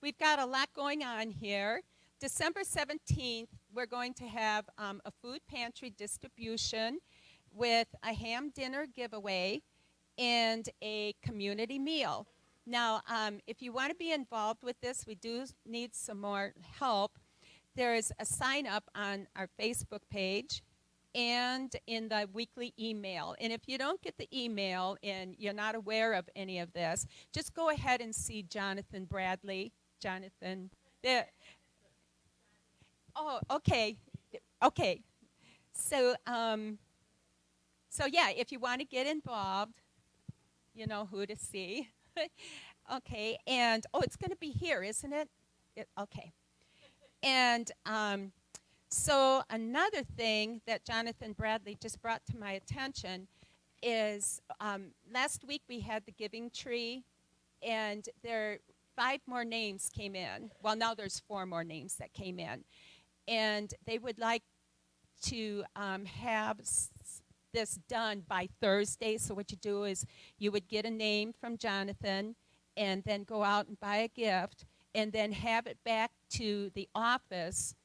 we've got a lot going on here. December 17th, we're going to have a food pantry distribution with a ham dinner giveaway and a community meal. Now, if you want to be involved with this, we do need some more help. There is a sign up on our Facebook page and in the weekly email. And if you don't get the email and you're not aware of any of this, just go ahead and see Jonathan Bradley. Jonathan, there. Oh, okay, okay. So, so yeah, if you want to get involved, you know who to see. Okay, and oh, it's going to be here, isn't it? Okay. And so another thing that Jonathan Bradley just brought to my attention is last week we had the giving tree, and there 5 more names came in. Well, now there's 4 more names that came in, and they would like to have this done by Thursday. So what you do is you would get a name from Jonathan, and then go out and buy a gift, and then have it back to the office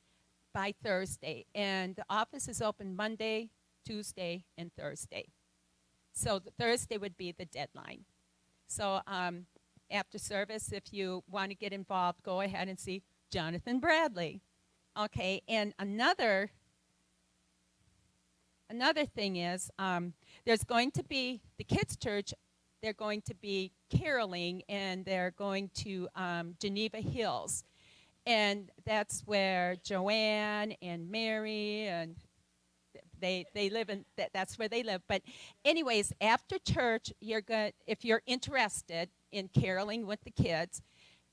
by Thursday. And the office is open Monday, Tuesday, and Thursday. So the Thursday would be the deadline. So after service, if you want to get involved, go ahead and see Jonathan Bradley. Okay, and another thing is there's going to be the kids' church. They're going to be caroling, and they're going to Geneva Hills. And that's where Joanne and Mary and they live in, that's where they live. But anyways, after church, if you're interested in caroling with the kids,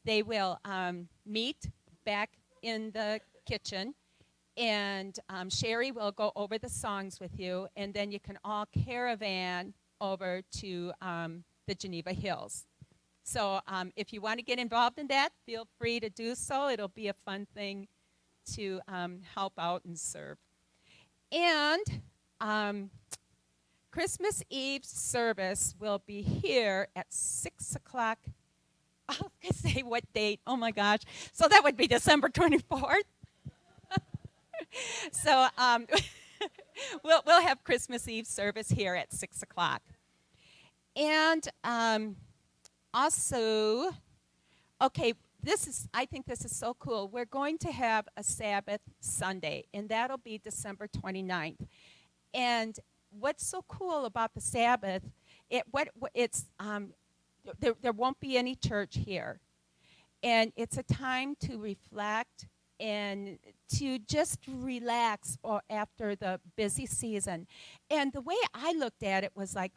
they will meet back in the kitchen, and Sherry will go over the songs with you, and then you can all caravan over to the Geneva Hills. So if you want to get involved in that, feel free to do so. It'll be a fun thing to help out and serve. And Christmas Eve service will be here at 6 o'clock. I was going to say what date. Oh, my gosh. So that would be December 24th. So we'll have Christmas Eve service here at 6 o'clock. And also, okay, I think this is so cool. We're going to have a Sabbath Sunday, and that'll be December 29th. And what's so cool about the Sabbath, there won't be any church here. And it's a time to reflect and to just relax after the busy season. And the way I looked at it was like,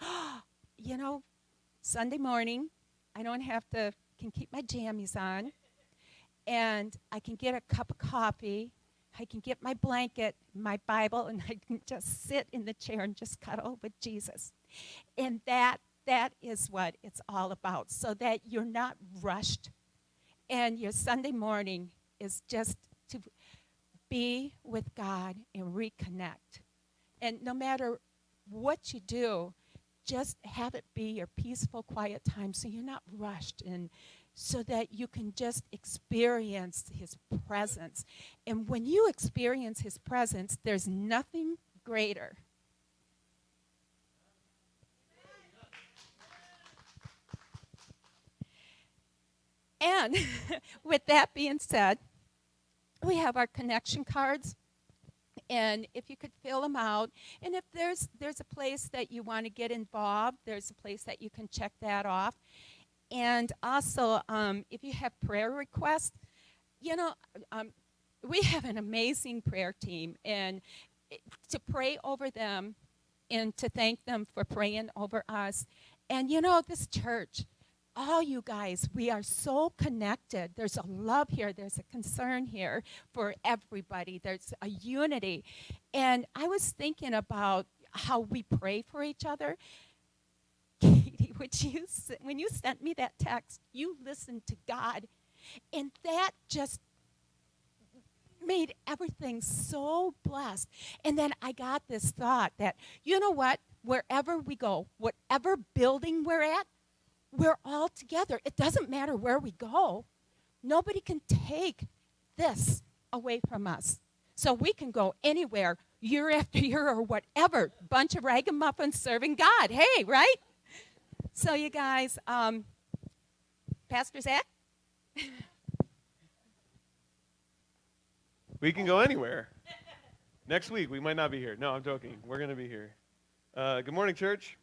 you know, Sunday morning, I don't have to, can keep my jammies on, and I can get a cup of coffee, I can get my blanket, my Bible, and I can just sit in the chair and just cuddle with Jesus. And that is what it's all about, so that you're not rushed, and your Sunday morning is just to be with God and reconnect. And no matter what you do, just have it be your peaceful, quiet time, so you're not rushed, and so that you can just experience his presence. And when you experience his presence, there's nothing greater. And with that being said, we have our connection cards. And if you could fill them out, and if there's a place that you want to get involved, there's a place that you can check that off. And also, if you have prayer requests, you know, we have an amazing prayer team, and to pray over them and to thank them for praying over us. And you know, this church, all you guys, we are so connected. There's a love here. There's a concern here for everybody. There's a unity. And I was thinking about how we pray for each other. Katie, when you sent me that text, you listened to God. And that just made everything so blessed. And then I got this thought that, you know what? Wherever we go, whatever building we're at, we're all together. It doesn't matter where we go. Nobody can take this away from us. So we can go anywhere, year after year or whatever. Bunch of ragamuffins serving God. Hey, right? So you guys, Pastor Zach? We can go anywhere. Next week, we might not be here. No, I'm joking. We're going to be here. Good morning, church.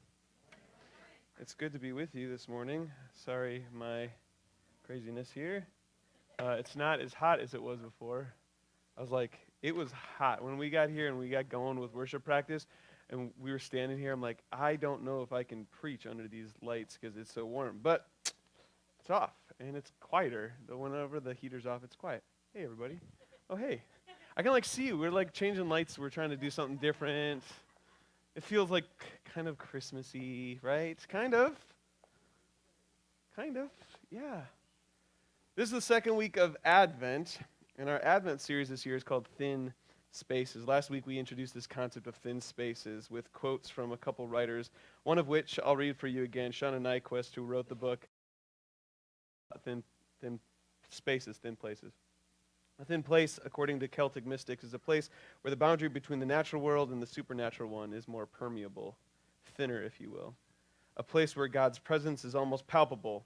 It's good to be with you this morning. Sorry, my craziness here. It's not as hot as it was before. I was like, it was hot. When we got here and we got going with worship practice, and we were standing here, I'm like, I don't know if I can preach under these lights because it's so warm. But it's off, and it's quieter. Whenever the heater's off, it's quiet. Hey, everybody. Oh, hey. I can, see you. We're, changing lights. We're trying to do something different. It feels like kind of Christmassy, right? Kind of. Yeah. This is the second week of Advent, and our Advent series this year is called Thin Spaces. Last week we introduced this concept of thin spaces with quotes from a couple writers, one of which I'll read for you again, Shauna Nyquist, who wrote the book Thin Spaces, Thin Places. A thin place, according to Celtic mystics, is a place where the boundary between the natural world and the supernatural one is more permeable, thinner, if you will. A place where God's presence is almost palpable.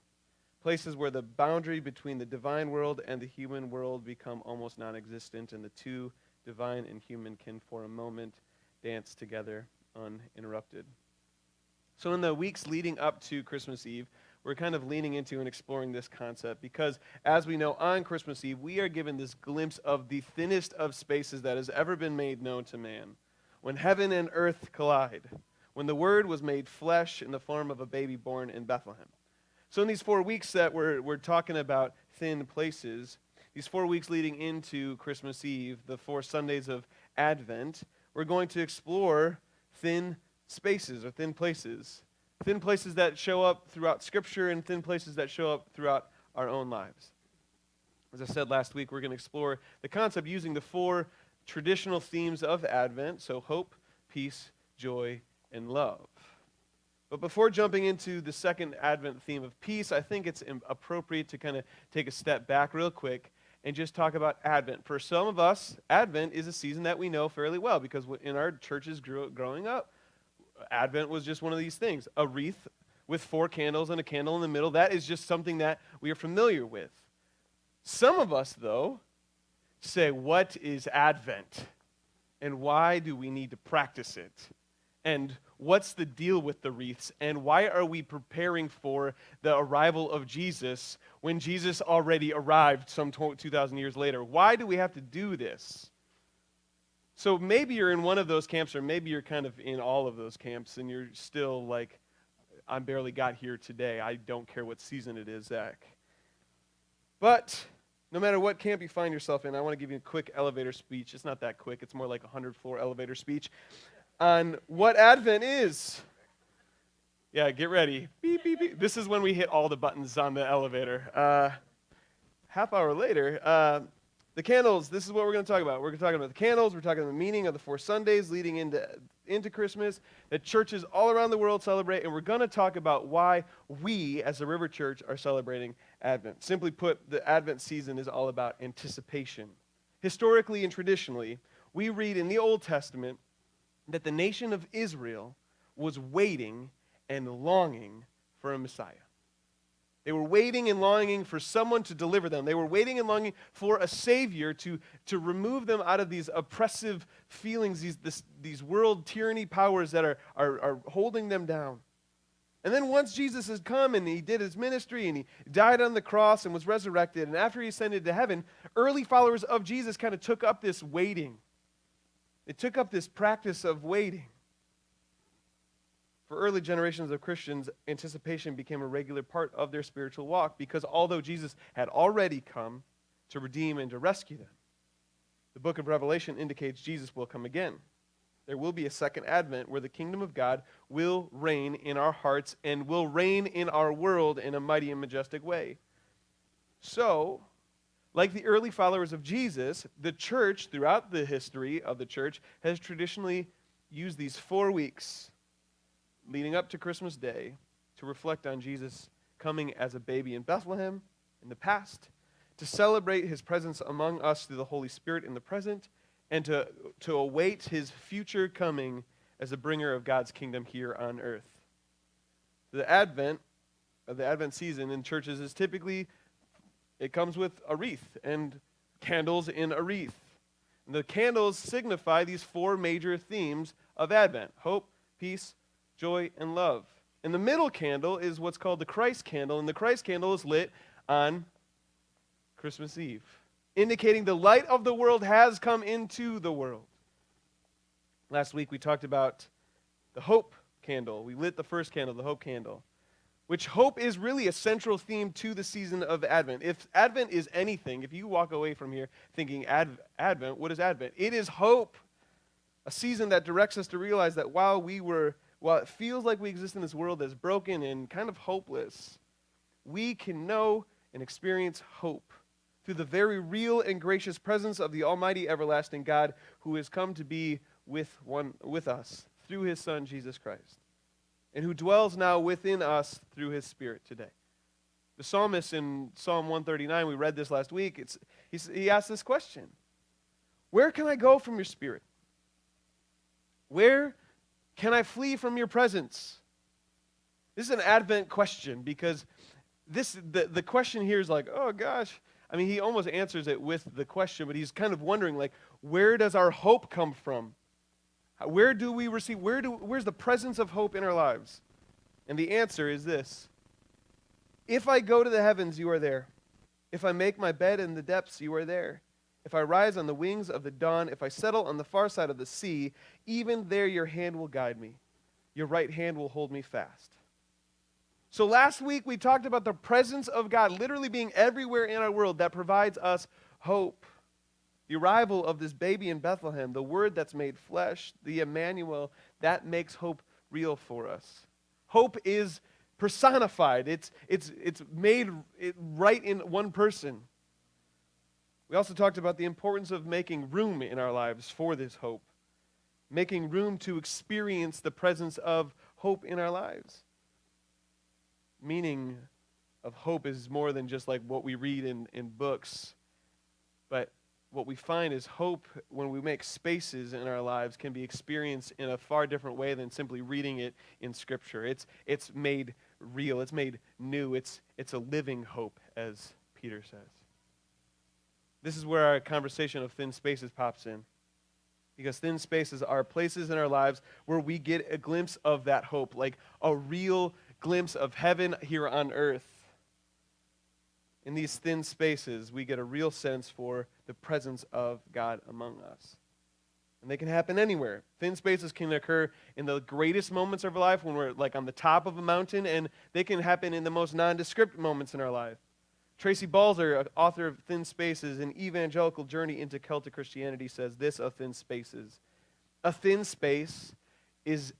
Places where the boundary between the divine world and the human world become almost non-existent, and the two, divine and human, can for a moment dance together uninterrupted. So in the weeks leading up to Christmas Eve, we're kind of leaning into and exploring this concept because, as we know, on Christmas Eve, we are given this glimpse of the thinnest of spaces that has ever been made known to man. When heaven and earth collide, when the Word was made flesh in the form of a baby born in Bethlehem. So in these 4 weeks that we're talking about thin places, these 4 weeks leading into Christmas Eve, the 4 Sundays of Advent, we're going to explore thin spaces or thin places. Thin places that show up throughout Scripture and thin places that show up throughout our own lives. As I said last week, we're going to explore the concept using the 4 traditional themes of Advent, so hope, peace, joy, and love. But before jumping into the second Advent theme of peace, I think it's appropriate to kind of take a step back real quick and just talk about Advent. For some of us, Advent is a season that we know fairly well because in our churches growing up, Advent was just one of these things, a wreath with 4 candles and a candle in the middle. That is just something that we are familiar with. Some of us, though, say, what is Advent? And why do we need to practice it? And what's the deal with the wreaths? And why are we preparing for the arrival of Jesus when Jesus already arrived some 2,000 years later? Why do we have to do this? So maybe you're in one of those camps, or maybe you're kind of in all of those camps, and you're still like, I barely got here today. I don't care what season it is, Zach. But no matter what camp you find yourself in, I want to give you a quick elevator speech. It's not that quick. It's more like a 100-floor elevator speech on what Advent is. Yeah, get ready. Beep, beep, beep. This is when we hit all the buttons on the elevator. Half hour later, the candles, this is what we're going to talk about. We're going to talk about the candles. We're talking about the meaning of the 4 Sundays leading into Christmas that churches all around the world celebrate, and we're going to talk about why we, as a River Church, are celebrating Advent. Simply put, the Advent season is all about anticipation. Historically and traditionally, we read in the Old Testament that the nation of Israel was waiting and longing for a Messiah. They were waiting and longing for someone to deliver them. They were waiting and longing for a Savior to remove them out of these oppressive feelings, these world tyranny powers that are holding them down. And then once Jesus has come and he did his ministry and he died on the cross and was resurrected, and after he ascended to heaven, early followers of Jesus kind of took up this waiting. They took up this practice of waiting. For early generations of Christians, anticipation became a regular part of their spiritual walk because although Jesus had already come to redeem and to rescue them, the book of Revelation indicates Jesus will come again. There will be a second advent where the kingdom of God will reign in our hearts and will reign in our world in a mighty and majestic way. So, like the early followers of Jesus, the church, throughout the history of the church, has traditionally used these 4 weeks leading up to Christmas Day to reflect on Jesus coming as a baby in Bethlehem in the past, to celebrate his presence among us through the Holy Spirit in the present, and to await his future coming as a bringer of God's kingdom here on earth. The Advent season in churches is typically, it comes with a wreath and candles in a wreath. And the candles signify these four major themes of Advent: hope, peace, joy, and love. And the middle candle is what's called the Christ candle, and the Christ candle is lit on Christmas Eve, indicating the light of the world has come into the world. Last week we talked about the hope candle. We lit the first candle, the hope candle, which hope is really a central theme to the season of Advent. If Advent is anything, if you walk away from here thinking Advent, what is Advent? It is hope, a season that directs us to realize that while it feels like we exist in this world that's broken and kind of hopeless, we can know and experience hope through the very real and gracious presence of the almighty everlasting God, who has come to be with us through his Son, Jesus Christ, and who dwells now within us through his Spirit today. The psalmist in Psalm 139, we read this last week, he asked this question: where can I go from your Spirit? Where can I flee from your presence? This is an Advent question, because the question here is like, oh gosh. I mean, he almost answers it with the question, but he's kind of wondering, like, where does our hope come from? Where do we receive, where's the presence of hope in our lives? And the answer is this: if I go to the heavens, you are there. If I make my bed in the depths, you are there. If I rise on the wings of the dawn, if I settle on the far side of the sea, even there your hand will guide me. Your right hand will hold me fast. So last week we talked about the presence of God literally being everywhere in our world that provides us hope. The arrival of this baby in Bethlehem, the Word that's made flesh, the Emmanuel, that makes hope real for us. Hope is personified. It's made right in one person. We also talked about the importance of making room in our lives for this hope, making room to experience the presence of hope in our lives. Meaning of hope is more than just like what we read in books, but what we find is hope, when we make spaces in our lives, can be experienced in a far different way than simply reading it in Scripture. It's made real. It's made new. It's a living hope, as Peter says. This is where our conversation of thin spaces pops in, because thin spaces are places in our lives where we get a glimpse of that hope, like a real glimpse of heaven here on earth. In these thin spaces, we get a real sense for the presence of God among us. And they can happen anywhere. Thin spaces can occur in the greatest moments of our life when we're like on the top of a mountain, and they can happen in the most nondescript moments in our life. Tracy Balzer, author of Thin Spaces, An Evangelical Journey into Celtic Christianity, says this of thin spaces: a thin space is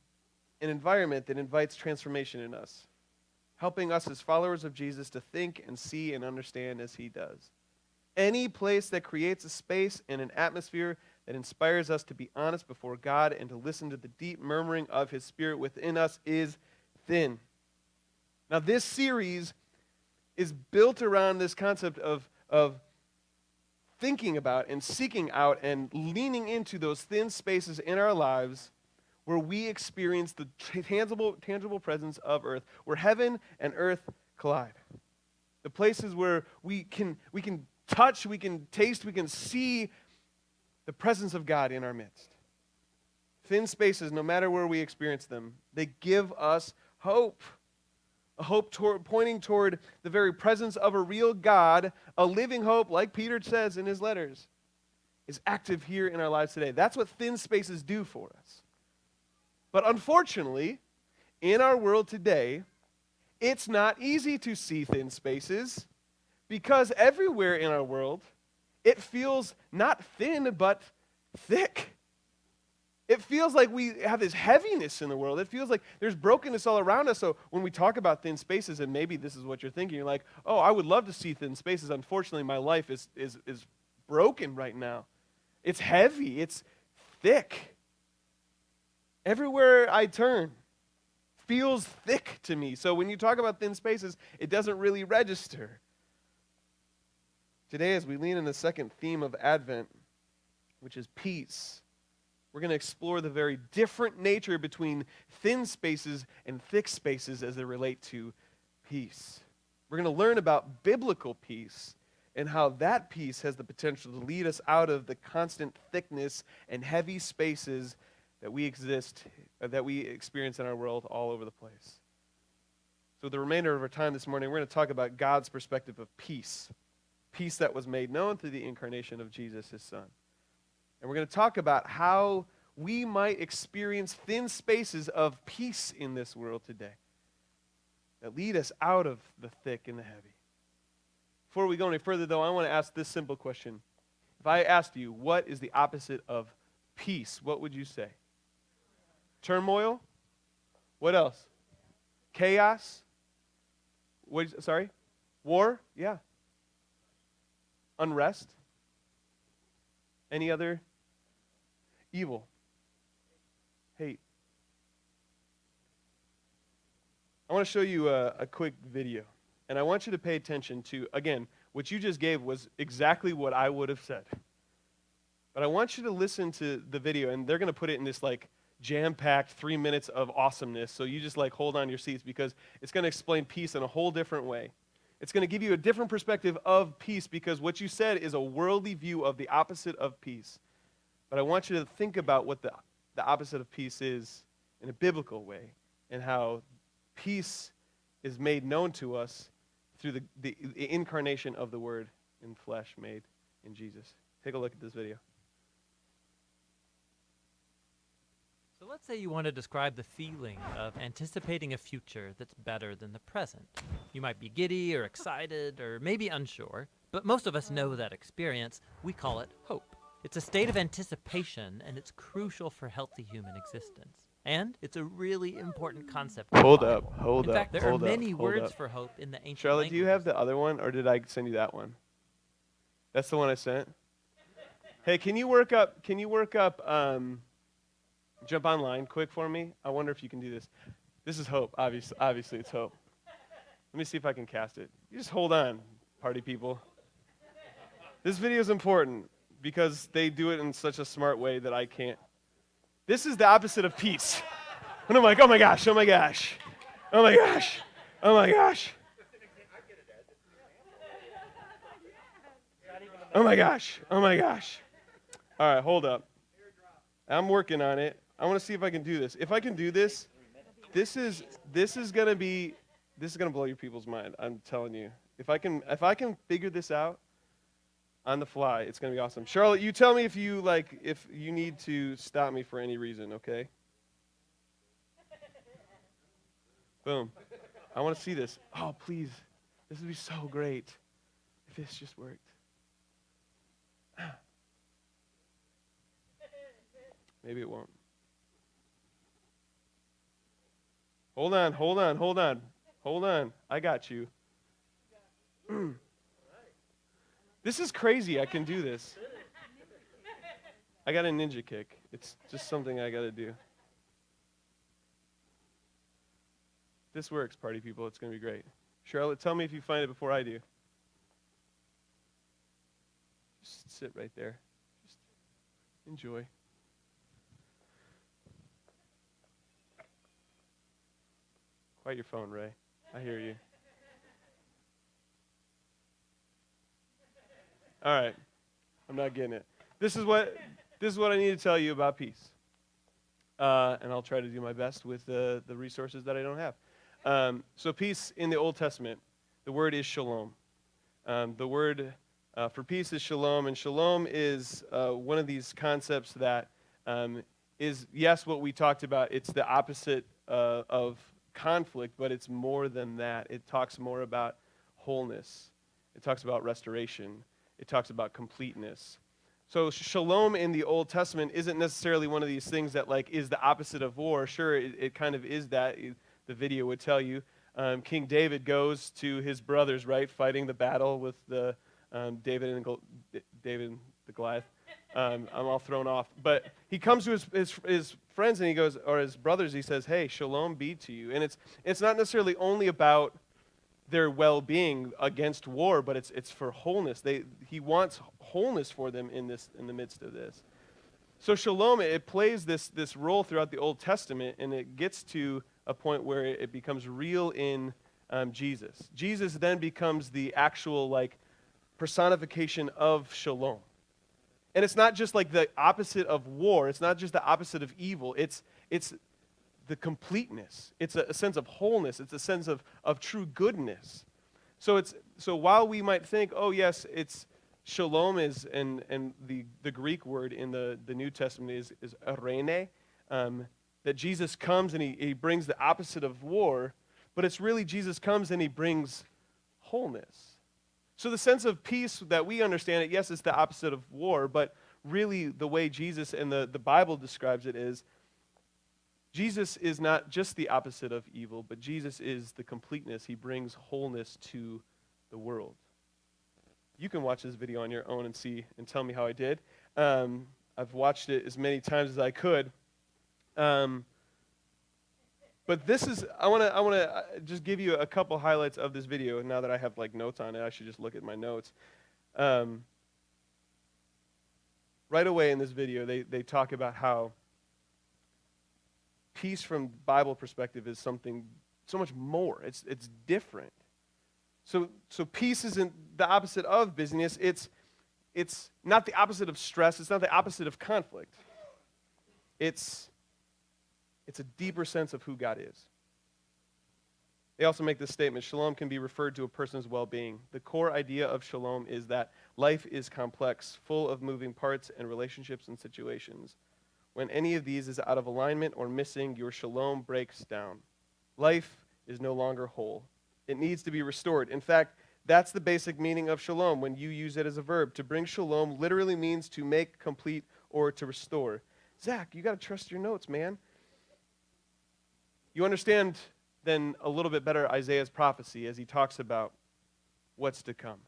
an environment that invites transformation in us, helping us as followers of Jesus to think and see and understand as he does. Any place that creates a space and an atmosphere that inspires us to be honest before God and to listen to the deep murmuring of his Spirit within us is thin. Now, this series is built around this concept of thinking about and seeking out and leaning into those thin spaces in our lives where we experience the tangible presence of earth, where heaven and earth collide. The places where we can touch, we can taste, we can see the presence of God in our midst. Thin spaces, no matter where we experience them, they give us hope. A hope pointing toward the very presence of a real God, a living hope, like Peter says in his letters, is active here in our lives today. That's what thin spaces do for us. But unfortunately, in our world today, it's not easy to see thin spaces, because everywhere in our world, it feels not thin, but thick. It feels like we have this heaviness in the world. It feels like there's brokenness all around us. So when we talk about thin spaces, and maybe this is what you're thinking, you're like, oh, I would love to see thin spaces. Unfortunately, my life is broken right now. It's heavy. It's thick. Everywhere I turn feels thick to me. So when you talk about thin spaces, it doesn't really register. Today, as we lean in the second theme of Advent, which is peace, we're going to explore the very different nature between thin spaces and thick spaces as they relate to peace. We're going to learn about biblical peace and how that peace has the potential to lead us out of the constant thickness and heavy spaces that we experience in our world all over the place. So the remainder of our time this morning, we're going to talk about God's perspective of peace. Peace that was made known through the incarnation of Jesus, his son. And we're going to talk about how we might experience thin spaces of peace in this world today that lead us out of the thick and the heavy. Before we go any further, though, I want to ask this simple question. If I asked you, what is the opposite of peace, what would you say? Turmoil? What else? Chaos? Sorry? War? Yeah. Unrest? Any other? Evil? Hate? I want to show you a quick video. And I want you to pay attention to, again, what you just gave was exactly what I would have said. But I want you to listen to the video, and they're going to put it in this like jam-packed 3 minutes of awesomeness. So you just like hold on to your seats because it's going to explain peace in a whole different way. It's going to give you a different perspective of peace because what you said is a worldly view of the opposite of peace. But I want you to think about what the opposite of peace is in a biblical way and how peace is made known to us through the incarnation of the Word in flesh made in Jesus. Take a look at this video. So let's say you want to describe the feeling of anticipating a future that's better than the present. You might be giddy or excited or maybe unsure, but most of us know that experience. We call it hope. It's a state of anticipation, and it's crucial for healthy human existence. And it's a really important concept. Hold in the up, Bible. hold in up, fact, there hold are up, many hold words up. for hope in the ancient Charlotte, do you have languages. the other one, or did I send you that one? That's the one I sent? Hey, can you work up, jump online quick for me? I wonder if you can do this. This is hope, obviously it's hope. Let me see if I can cast it. You just hold on, party people. This video is important because they do it in such a smart way that I can't. This is the opposite of peace. And I'm like, oh my gosh, oh my gosh, oh my gosh, oh my gosh. Oh my gosh, oh my gosh. All right, hold up. I'm working on it. I want to see if I can do this. If I can do this, this is gonna blow your people's mind. I'm telling you. If I can figure this out on the fly, it's gonna be awesome. Charlotte, you tell me if you need to stop me for any reason, okay? Boom. I want to see this. Oh, please. This would be so great if this just worked. Maybe it won't. Hold on. I got you. This is crazy. I can do this. I got a ninja kick. It's just something I got to do. This works, party people. It's going to be great. Charlotte, tell me if you find it before I do. Just sit right there. Just enjoy. Quiet your phone, Ray. I hear you. All right. I'm not getting it. This is what I need to tell you about peace. And I'll try to do my best with the resources that I don't have. So peace in the Old Testament, the word is shalom. The word for peace is shalom, and shalom is one of these concepts that is, yes, what we talked about. It's the opposite of conflict, but it's more than that. It talks more about wholeness. It talks about restoration. It talks about completeness. So shalom in the Old Testament isn't necessarily one of these things that is the opposite of war. Sure, it kind of is that. The video would tell you. King David goes to his brothers, right, fighting the battle with the David and the Goliath. I'm all thrown off. But he comes to his friends and he goes, or his brothers, he says, hey, shalom be to you. And it's not necessarily only about their well-being against war, but it's for wholeness. He wants wholeness for them in the midst of this. So shalom, it plays this role throughout the Old Testament, and it gets to a point where it becomes real in Jesus. Jesus then becomes the actual personification of shalom. And it's not just like the opposite of war. It's not just the opposite of evil. It's the completeness. It's a sense of wholeness. It's a sense of true goodness. So while we might think, oh yes, it's shalom is and the Greek word in the New Testament is eirene, that Jesus comes and he brings the opposite of war, but it's really Jesus comes and he brings wholeness. So the sense of peace that we understand it, yes, it's the opposite of war, but really the way Jesus and the Bible describes it is, Jesus is not just the opposite of evil, but Jesus is the completeness. He brings wholeness to the world. You can watch this video on your own and see and tell me how I did. I've watched it as many times as I could. But this is, I want to just give you a couple highlights of this video. Now that I have notes on it, I should just look at my notes. Right away in this video, they talk about how peace from Bible perspective is something so much more. It's different. So peace isn't the opposite of busyness. It's not the opposite of stress. It's not the opposite of conflict. It's a deeper sense of who God is. They also make this statement, shalom can be referred to a person's well-being. The core idea of shalom is that life is complex, full of moving parts and relationships and situations. When any of these is out of alignment or missing, your shalom breaks down. Life is no longer whole. It needs to be restored. In fact, that's the basic meaning of shalom when you use it as a verb. To bring shalom literally means to make complete or to restore. Zach, you got to trust your notes, man. You understand then a little bit better Isaiah's prophecy as he talks about what's to come.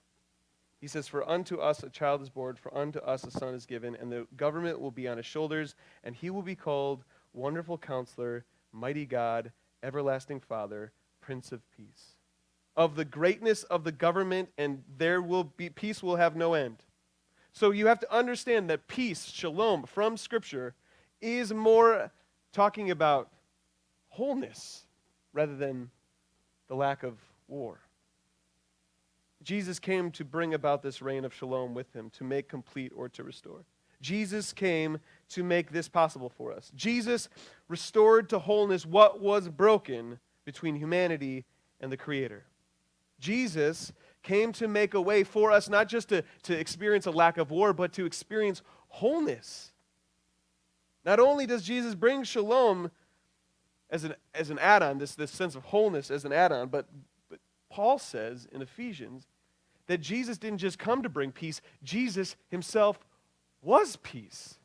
He says, for unto us a child is born, for unto us a son is given, and the government will be on his shoulders, and he will be called Wonderful Counselor, Mighty God, Everlasting Father, Prince of Peace. Of the greatness of the government, and there will be peace will have no end. So you have to understand that peace, shalom, from Scripture, is more talking about wholeness rather than the lack of war. Jesus came to bring about this reign of shalom with him, to make complete or to restore. Jesus came to make this possible for us. Jesus restored to wholeness what was broken between humanity and the Creator. Jesus came to make a way for us not just to experience a lack of war, but to experience wholeness. Not only does Jesus bring shalom as an add-on, this sense of wholeness as an add-on, but Paul says in Ephesians that Jesus didn't just come to bring peace, Jesus himself was peace.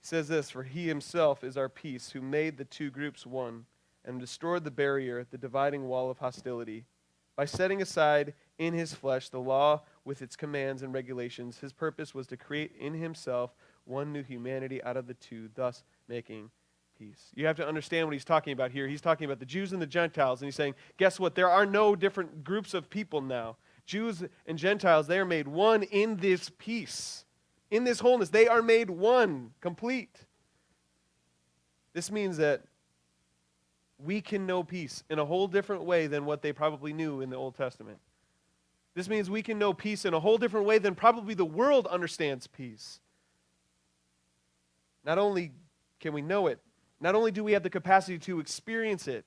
He says this, for he himself is our peace, who made the two groups one and destroyed the barrier, the dividing wall of hostility. By setting aside in his flesh the law with its commands and regulations, his purpose was to create in himself one new humanity out of the two, thus making peace. You have to understand what he's talking about here. He's talking about the Jews and the Gentiles, and he's saying, guess what? There are no different groups of people now. Jews and Gentiles, they are made one in this peace, in this wholeness. They are made one, complete. This means that we can know peace in a whole different way than what they probably knew in the Old Testament. This means we can know peace in a whole different way than probably the world understands peace. Not only can we know it, not only do we have the capacity to experience it,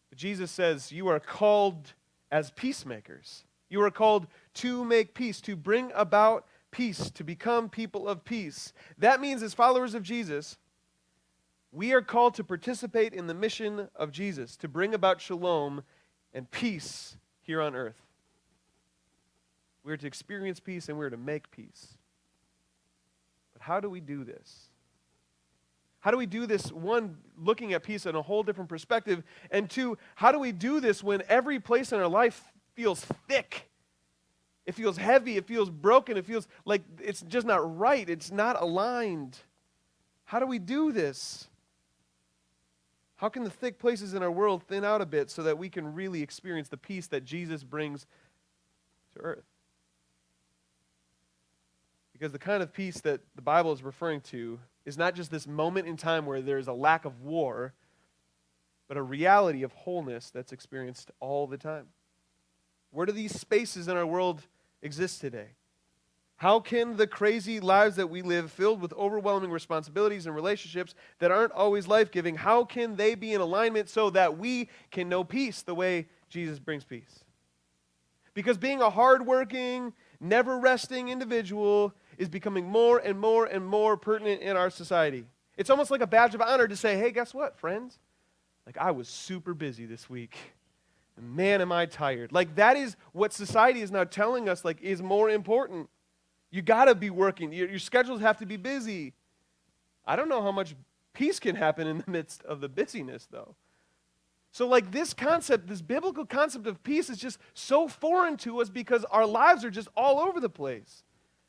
but Jesus says you are called as peacemakers. You are called to make peace, to bring about peace, to become people of peace. That means as followers of Jesus, we are called to participate in the mission of Jesus, to bring about shalom and peace here on earth. We're to experience peace and we're to make peace. But how do we do this? How do we do this, one, looking at peace in a whole different perspective, and two, how do we do this when every place in our life feels thick? It feels heavy, it feels broken, it feels like it's just not right, it's not aligned. How do we do this? How can the thick places in our world thin out a bit so that we can really experience the peace that Jesus brings to earth? Because the kind of peace that the Bible is referring to is not just this moment in time where there's a lack of war, but a reality of wholeness that's experienced all the time. Where do these spaces in our world exist today? How can the crazy lives that we live, filled with overwhelming responsibilities and relationships that aren't always life-giving, how can they be in alignment so that we can know peace the way Jesus brings peace? Because being a hardworking, never-resting individual is becoming more and more and more pertinent in our society. It's almost like a badge of honor to say, hey, guess what, friends? Like, I was super busy this week. And man, am I tired. Like, that is what society is now telling us, like, is more important. You got to be working. Your schedules have to be busy. I don't know how much peace can happen in the midst of the busyness, though. So, like, this concept, this biblical concept of peace is just so foreign to us because our lives are just all over the place.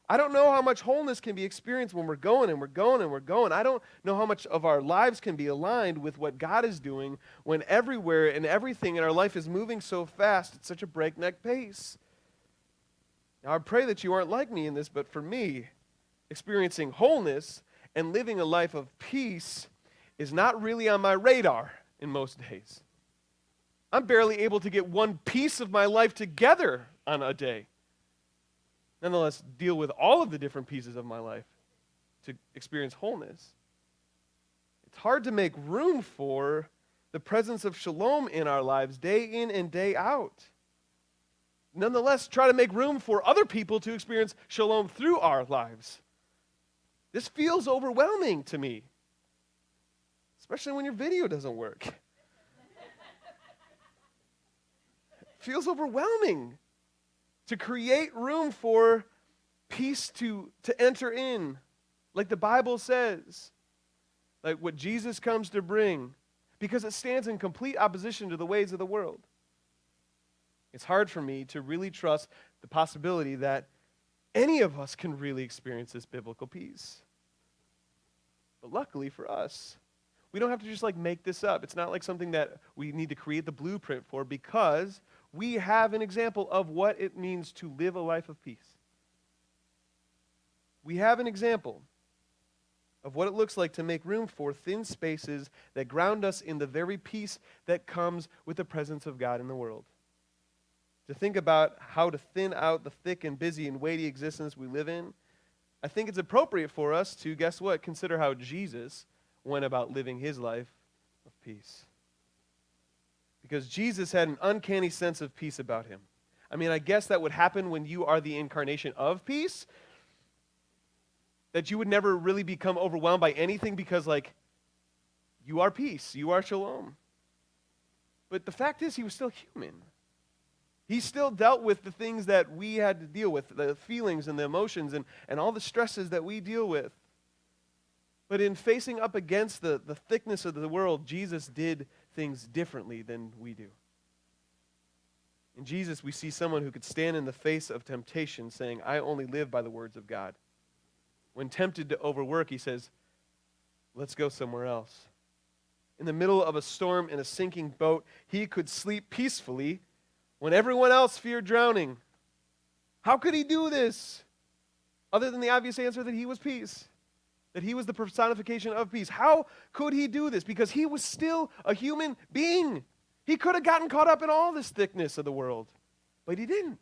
I don't know how much wholeness can be experienced when we're going and we're going and we're going. I don't know how much of our lives can be aligned with what God is doing when everywhere and everything in our life is moving so fast at such a breakneck pace. Now, I pray that you aren't like me in this, but for me, experiencing wholeness and living a life of peace is not really on my radar in most days. I'm barely able to get one piece of my life together on a day. Nonetheless, deal with all of the different pieces of my life to experience wholeness. It's hard to make room for the presence of shalom in our lives day in and day out. Nonetheless, try to make room for other people to experience shalom through our lives. This feels overwhelming to me, especially when your video doesn't work. It feels overwhelming to create room for peace to enter in, like the Bible says, like what Jesus comes to bring, because it stands in complete opposition to the ways of the world. It's hard for me to really trust the possibility that any of us can really experience this biblical peace. But luckily for us, we don't have to just like make this up. It's not like something that we need to create the blueprint for, because we have an example of what it means to live a life of peace. We have an example of what it looks like to make room for thin spaces that ground us in the very peace that comes with the presence of God in the world. To think about how to thin out the thick and busy and weighty existence we live in, I think it's appropriate for us to, guess what, consider how Jesus went about living his life of peace. Because Jesus had an uncanny sense of peace about him. I mean, I guess that would happen when you are the incarnation of peace, that you would never really become overwhelmed by anything because, like, you are peace, you are shalom. But the fact is, he was still human. He still dealt with the things that we had to deal with, the feelings and the emotions and all the stresses that we deal with. But in facing up against the thickness of the world, Jesus did things differently than we do. In Jesus, we see someone who could stand in the face of temptation saying, I only live by the words of God. When tempted to overwork, he says, let's go somewhere else. In the middle of a storm in a sinking boat, he could sleep peacefully when everyone else feared drowning. How could he do this? Other than the obvious answer that he was peace, that he was the personification of peace. How could he do this? Because he was still a human being. He could have gotten caught up in all this thickness of the world, but he didn't.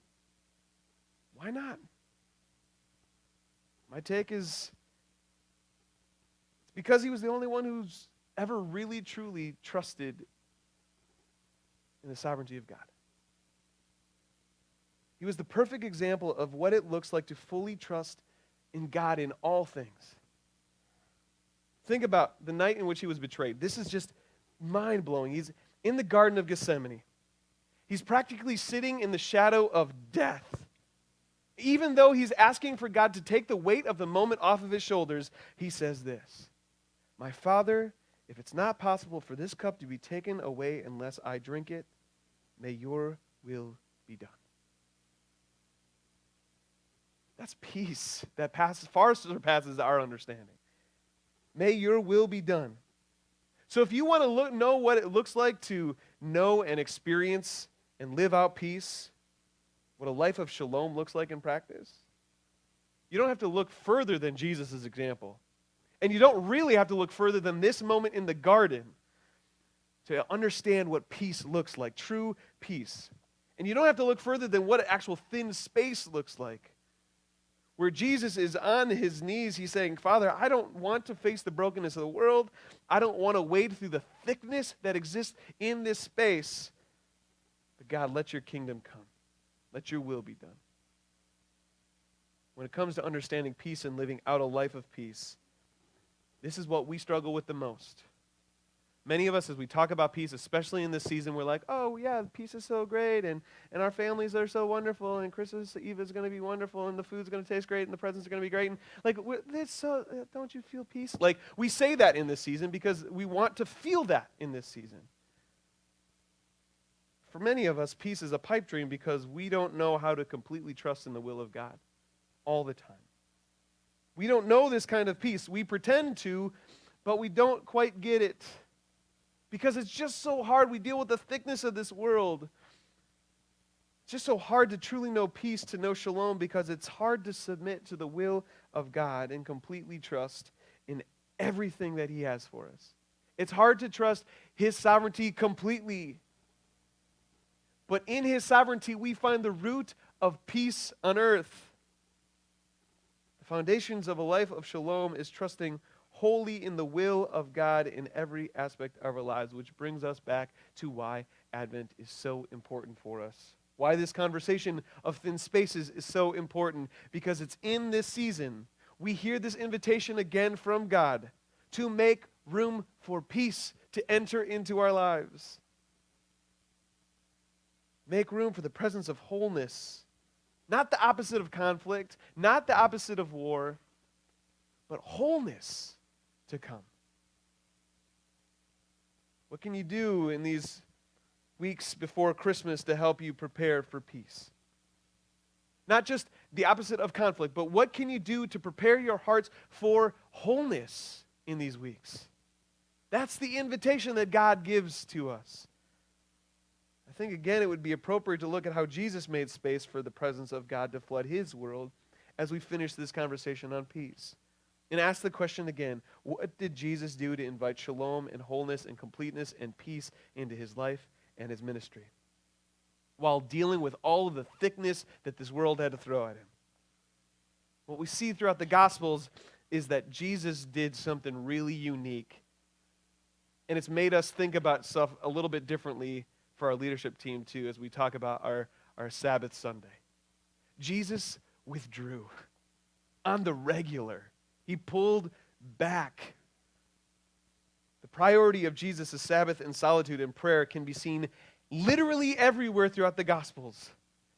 Why not? My take is it's because he was the only one who's ever really, truly trusted in the sovereignty of God. He was the perfect example of what it looks like to fully trust in God in all things. Think about the night in which he was betrayed. This is just mind-blowing. He's in the Garden of Gethsemane. He's practically sitting in the shadow of death. Even though he's asking for God to take the weight of the moment off of his shoulders, he says this, my Father, if it's not possible for this cup to be taken away unless I drink it, may your will be done. That's peace that far surpasses our understanding. May your will be done. So if you want to know what it looks like to know and experience and live out peace, what a life of shalom looks like in practice, you don't have to look further than Jesus' example. And you don't really have to look further than this moment in the garden to understand what peace looks like, true peace. And you don't have to look further than what actual thin space looks like. Where Jesus is on his knees, he's saying, Father, I don't want to face the brokenness of the world. I don't want to wade through the thickness that exists in this space. But God, let your kingdom come. Let your will be done. When it comes to understanding peace and living out a life of peace, this is what we struggle with the most. Many of us, as we talk about peace, especially in this season, we're like, oh, yeah, peace is so great, and our families are so wonderful, and Christmas Eve is going to be wonderful, and the food's going to taste great, and the presents are going to be great. And like, don't you feel peace? Like, we say that in this season because we want to feel that in this season. For many of us, peace is a pipe dream because we don't know how to completely trust in the will of God all the time. We don't know this kind of peace. We pretend to, but we don't quite get it. Because it's just so hard. We deal with the thickness of this world. It's just so hard to truly know peace, to know shalom, because it's hard to submit to the will of God and completely trust in everything that he has for us. It's hard to trust his sovereignty completely. But in his sovereignty, we find the root of peace on earth. The foundations of a life of shalom is trusting wholly in the will of God in every aspect of our lives, which brings us back to why Advent is so important for us. Why this conversation of thin spaces is so important, because it's in this season we hear this invitation again from God to make room for peace to enter into our lives. Make room for the presence of wholeness, not the opposite of conflict, not the opposite of war, but wholeness to come. What can you do in these weeks before Christmas to help you prepare for peace? Not just the opposite of conflict, but what can you do to prepare your hearts for wholeness in these weeks? That's the invitation that God gives to us. I think, again, it would be appropriate to look at how Jesus made space for the presence of God to flood his world as we finish this conversation on peace. And ask the question again, what did Jesus do to invite shalom and wholeness and completeness and peace into his life and his ministry, while dealing with all of the thickness that this world had to throw at him? What we see throughout the Gospels is that Jesus did something really unique, and it's made us think about stuff a little bit differently for our leadership team too, as we talk about our Sabbath Sunday. Jesus withdrew on the regular. He pulled back. The priority of Jesus' Sabbath and solitude and prayer can be seen literally everywhere throughout the Gospels.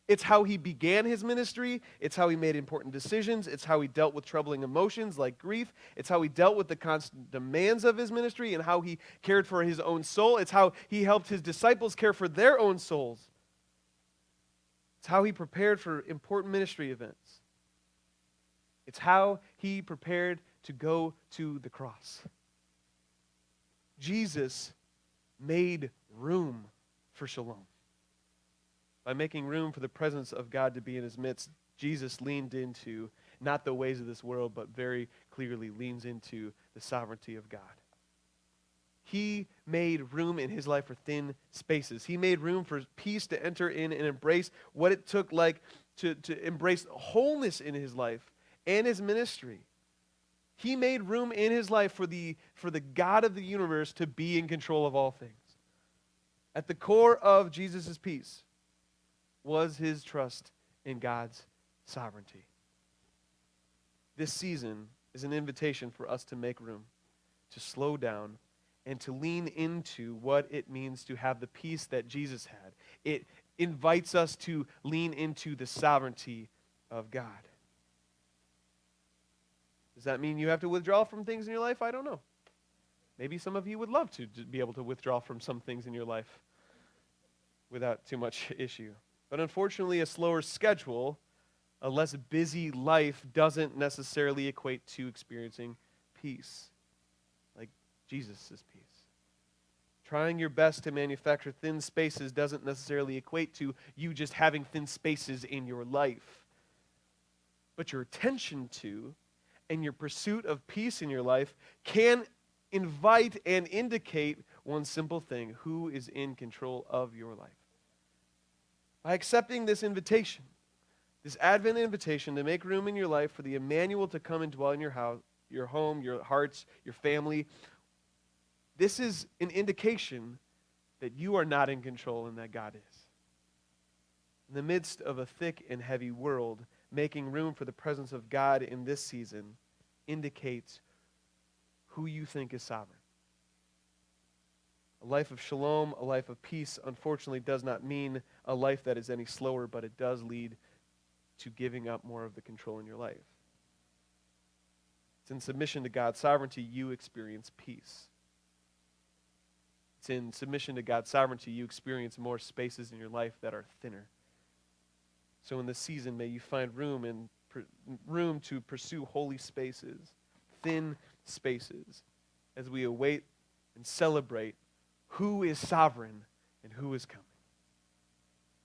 It's how he began his ministry. It's how he made important decisions. It's how he dealt with troubling emotions like grief. It's how he dealt with the constant demands of his ministry and how he cared for his own soul. It's how he helped his disciples care for their own souls. It's how he prepared for important ministry events. It's how he prepared to go to the cross. Jesus made room for shalom. By making room for the presence of God to be in his midst, Jesus leaned into not the ways of this world, but very clearly leans into the sovereignty of God. He made room in his life for thin spaces. He made room for peace to enter in and embrace what it took like to embrace wholeness in his life and his ministry. He made room in his life for the God of the universe to be in control of all things. At the core of Jesus' peace was his trust in God's sovereignty. This season is an invitation for us to make room, to slow down, and to lean into what it means to have the peace that Jesus had. It invites us to lean into the sovereignty of God. Does that mean you have to withdraw from things in your life? I don't know. Maybe some of you would love to be able to withdraw from some things in your life without too much issue. But unfortunately, a slower schedule, a less busy life, doesn't necessarily equate to experiencing peace, like Jesus' peace. Trying your best to manufacture thin spaces doesn't necessarily equate to you just having thin spaces in your life. But your attention to and your pursuit of peace in your life can invite and indicate one simple thing: who is in control of your life. By accepting this invitation, this Advent invitation to make room in your life for the Emmanuel to come and dwell in your house, your home, your hearts, your family, this is an indication that you are not in control and that God is. In the midst of a thick and heavy world, making room for the presence of God in this season indicates who you think is sovereign. A life of shalom, a life of peace, unfortunately does not mean a life that is any slower, but it does lead to giving up more of the control in your life. It's in submission to God's sovereignty you experience peace. It's in submission to God's sovereignty you experience more spaces in your life that are thinner. So in this season, may you find room to pursue holy spaces, thin spaces, as we await and celebrate who is sovereign and who is coming.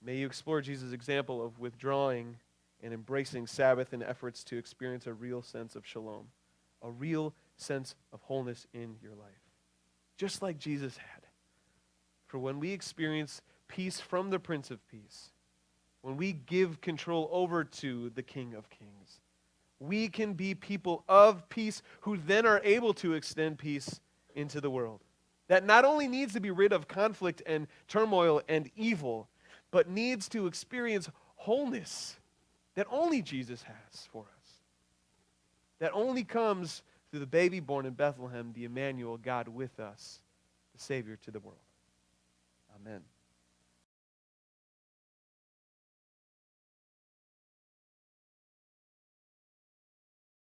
May you explore Jesus' example of withdrawing and embracing Sabbath in efforts to experience a real sense of shalom, a real sense of wholeness in your life, just like Jesus had. For when we experience peace from the Prince of Peace, when we give control over to the King of Kings, we can be people of peace who then are able to extend peace into the world. That not only needs to be rid of conflict and turmoil and evil, but needs to experience wholeness that only Jesus has for us. That only comes through the baby born in Bethlehem, the Emmanuel, God with us, the Savior to the world. Amen.